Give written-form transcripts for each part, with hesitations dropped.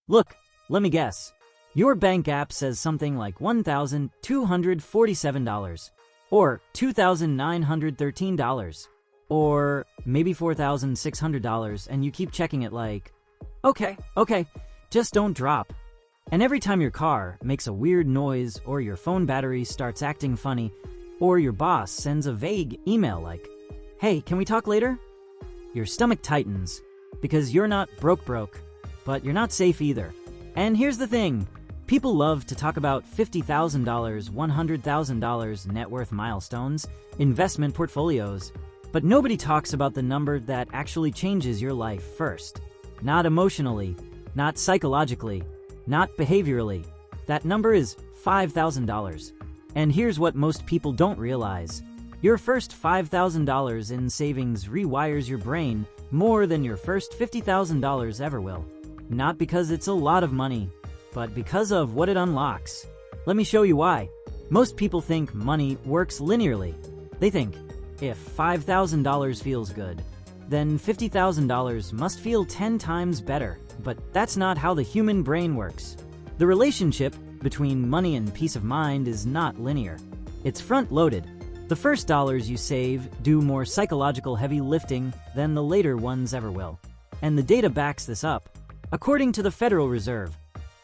Look, let me guess. Your bank app says something like $1,247, or $2,913, or maybe $4,600, and you keep checking it like, okay, just don't drop. And every time your car makes a weird noise, or your phone battery starts acting funny, or your boss sends a vague email like, hey, can we talk later? Your stomach tightens, because you're not broke, but you're not safe either. And here's the thing. People love to talk about $50,000, $100,000 net worth milestones, investment portfolios, but nobody talks about the number that actually changes your life first. Not emotionally, not psychologically, not behaviorally. That number is $5,000. And here's what most people don't realize. Your first $5,000 in savings rewires your brain more than your first $50,000 ever will. Not because it's a lot of money, but because of what it unlocks. Let me show you why. Most people think money works linearly. They think, if $5,000 feels good, then $50,000 must feel 10 times better. But that's not how the human brain works. The relationship between money and peace of mind is not linear. It's front-loaded. The first dollars you save do more psychological heavy lifting than the later ones ever will. And the data backs this up. According to the Federal Reserve,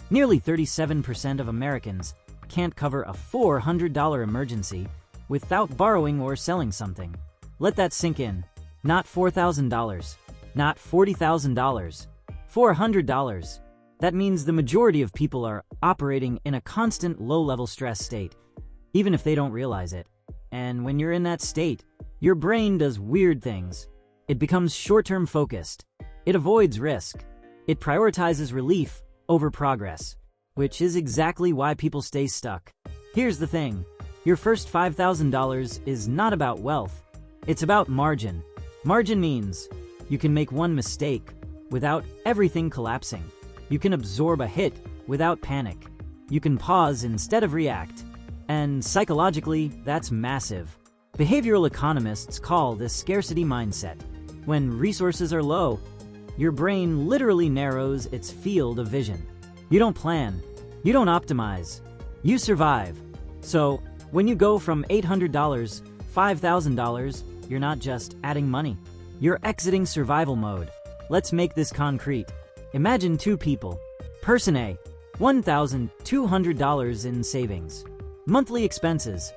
nearly 37% of Americans can't cover a $400 emergency without borrowing or selling something. Let that sink in. Not $4,000, not $40,000, $400. That means the majority of people are operating in a constant low-level stress state, even if they don't realize it. And when you're in that state, your brain does weird things. It becomes short-term focused. It avoids risk. It prioritizes relief over progress, which is exactly why people stay stuck. Here's the thing. Your first $5,000 is not about wealth. It's about margin. Margin means you can make one mistake without everything collapsing. You can absorb a hit without panic. You can pause instead of react. And psychologically, that's massive. Behavioral economists call this scarcity mindset. When resources are low, your brain literally narrows its field of vision. You don't plan. You don't optimize. You survive. So, when you go from $800, $5,000, you're not just adding money. You're exiting survival mode. Let's make this concrete. Imagine two people. Person A, $1,200 in savings. Monthly expenses,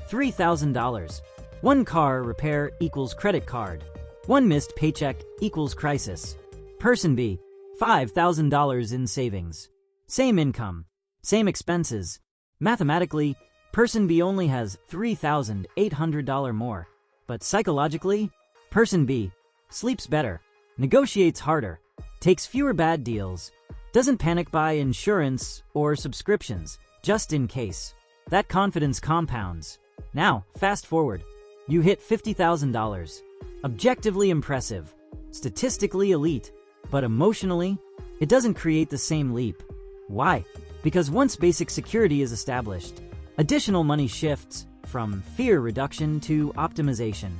$3,000. One car repair equals credit card. One missed paycheck equals crisis. Person B, $5,000 in savings. Same income, same expenses. Mathematically, Person B only has $3,800 more. But psychologically, Person B sleeps better, negotiates harder, takes fewer bad deals, doesn't panic buy insurance or subscriptions, just in case. That confidence compounds. Now, fast forward. You hit $50,000. Objectively impressive, statistically elite, but emotionally, it doesn't create the same leap. Why? Because once basic security is established, additional money shifts from fear reduction to optimization.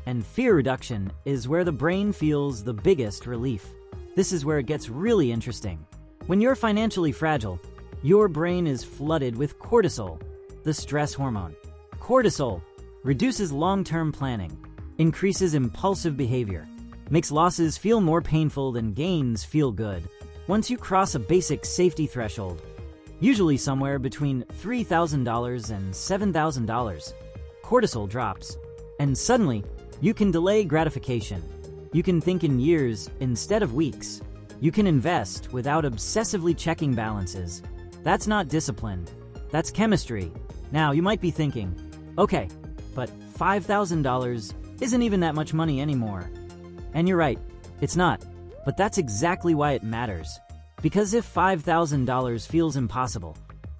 And fear reduction is where the brain feels the biggest relief. This is where it gets really interesting. When you're financially fragile, your brain is flooded with cortisol, the stress hormone. Cortisol reduces long-term planning, increases impulsive behavior, makes losses feel more painful than gains feel good. Once you cross a basic safety threshold, usually somewhere between $3,000 and $7,000, cortisol drops, and suddenly you can delay gratification. You can think in years instead of weeks. You can invest without obsessively checking balances. That's not discipline. That's chemistry. Now, you might be thinking, okay, but $5,000 isn't even that much money anymore. And you're right, it's not. But that's exactly why it matters. Because if $5,000 feels impossible,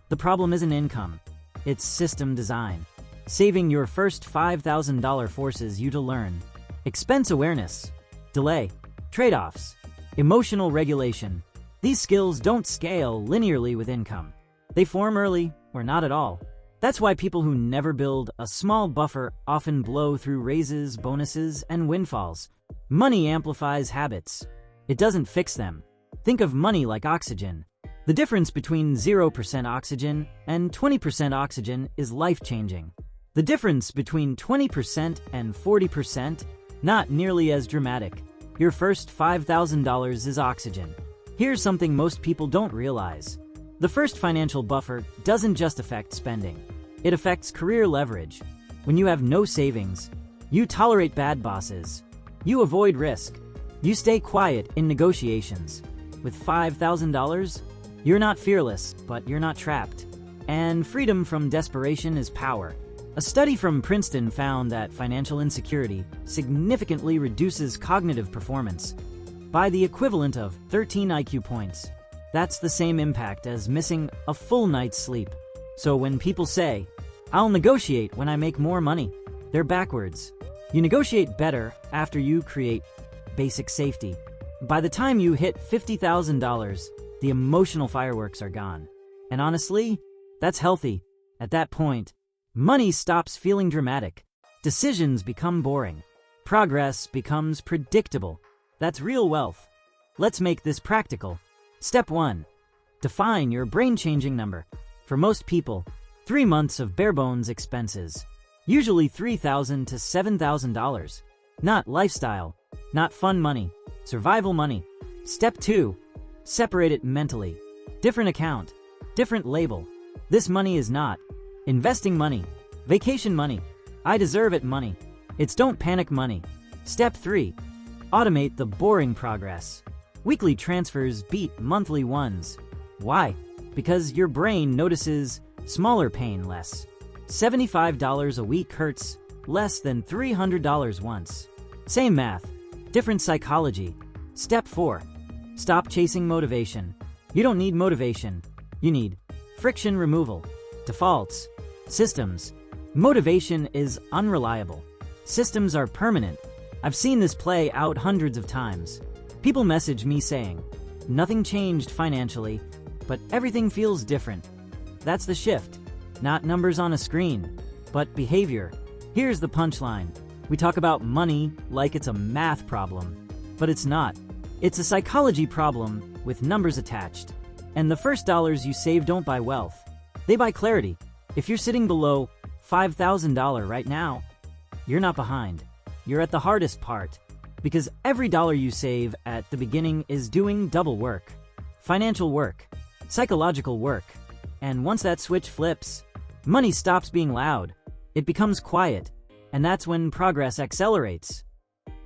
the problem isn't income. It's system design. Saving your first $5,000 forces you to learn expense awareness, delay, trade-offs, emotional regulation. These skills don't scale linearly with income. They form early or not at all. That's why people who never build a small buffer often blow through raises, bonuses, and windfalls. Money amplifies habits. It doesn't fix them. Think of money like oxygen. The difference between 0% oxygen and 20% oxygen is life-changing. The difference between 20% and 40%, not nearly as dramatic. Your first $5,000 is oxygen. Here's something most people don't realize. The first financial buffer doesn't just affect spending. It affects career leverage. When you have no savings, you tolerate bad bosses. You avoid risk. You stay quiet in negotiations. With $5,000, you're not fearless, but you're not trapped. And freedom from desperation is power. A study from Princeton found that financial insecurity significantly reduces cognitive performance by the equivalent of 13 IQ points. That's the same impact as missing a full night's sleep. So when people say, "I'll negotiate when I make more money," they're backwards. You negotiate better after you create basic safety. By the time you hit $50,000, the emotional fireworks are gone. And honestly, that's healthy. At that point, money stops feeling dramatic. Decisions become boring. Progress becomes predictable. That's real wealth. Let's make this practical. Step 1. Define your brain-changing number. For most people, 3 months of bare-bones expenses. Usually $3,000 to $7,000. Not lifestyle, not fun money, survival money. Step 2. Separate it mentally. Different account, different label. This money is not investing money, vacation money, I deserve it money. It's don't panic money. Step 3. Automate the boring progress. Weekly transfers beat monthly ones. Why? Because your brain notices smaller pain less. $75 a week hurts less than $300 once. Same math, different psychology. Step 4. Stop chasing motivation. You don't need motivation. You need friction removal. Defaults. Systems. Motivation is unreliable. Systems are permanent. I've seen this play out hundreds of times. People message me saying, "Nothing changed financially, but everything feels different." That's the shift. Not numbers on a screen, but behavior. Here's the punchline. We talk about money like it's a math problem, but it's not. It's a psychology problem with numbers attached. And the first dollars you save don't buy wealth. They buy clarity. If you're sitting below $5,000 right now, you're not behind. You're at the hardest part, because every dollar you save at the beginning is doing double work. Financial work, psychological work. And once that switch flips, money stops being loud. It becomes quiet, and that's when progress accelerates.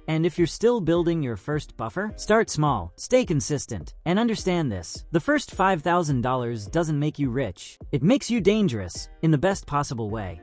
And if you're still building your first buffer, start small, stay consistent, and understand this. The first $5,000 doesn't make you rich. It makes you dangerous in the best possible way.